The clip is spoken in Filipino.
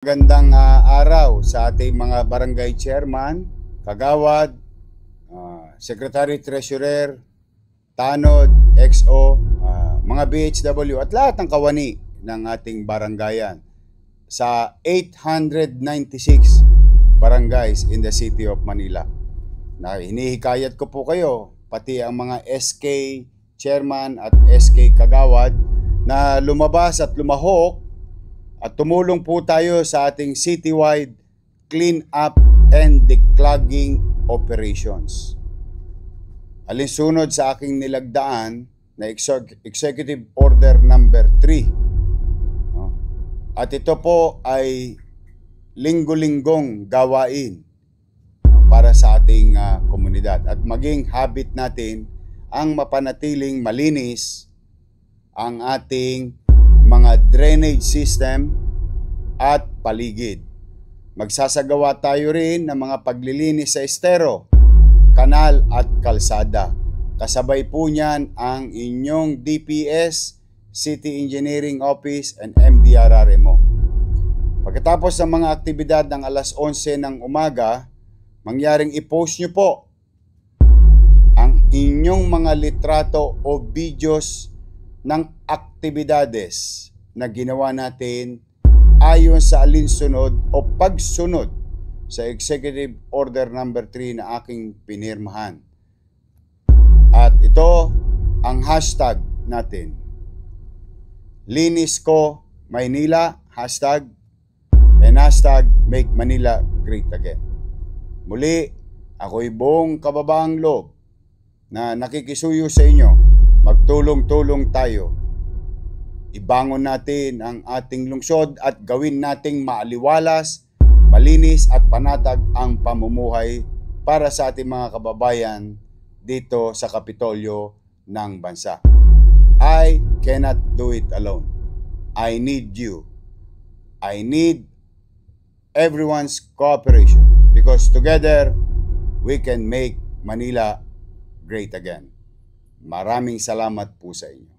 Magandang araw sa ating mga barangay chairman, kagawad, secretary treasurer, tanod, XO, mga BHW at lahat ng kawani ng ating barangayan sa 896 barangays in the city of Manila. Na hinihikayat ko po kayo, pati ang mga SK chairman at SK kagawad na lumabas at lumahok at tumulong po tayo sa ating citywide clean up and declogging operations. Alinsunod sa aking nilagdaan na Executive Order number 3. At ito po ay linggo-linggong gawain para sa ating komunidad. At maging habit natin ang mapanatiling malinis ang ating mga drainage system at paligid. Magsasagawa tayo rin ng mga paglilinis sa estero, kanal at kalsada. Kasabay po niyan ang inyong DPS, City Engineering Office and MDRRMO. Pagkatapos ng mga aktibidad ng alas 11 ng umaga, mangyaring i-post nyo po ang inyong mga litrato o videos ng aktibidades na ginawa natin ayon sa alinsunod o pagsunod sa Executive Order number 3 na aking pinirmahan. At ito ang hashtag natin. Linis ko Maynila, hashtag, and hashtag Make Manila Great Again. Muli, ako'y buong kababaang loob na nakikisuyo sa inyo. Magtulong-tulong tayo. Ibangon natin ang ating lungsod at gawin nating maaliwalas, malinis at panatag ang pamumuhay para sa ating mga kababayan dito sa Kapitolyo ng bansa. I cannot do it alone. I need you. I need everyone's cooperation because together we can make Manila great again. Maraming salamat po sa inyo.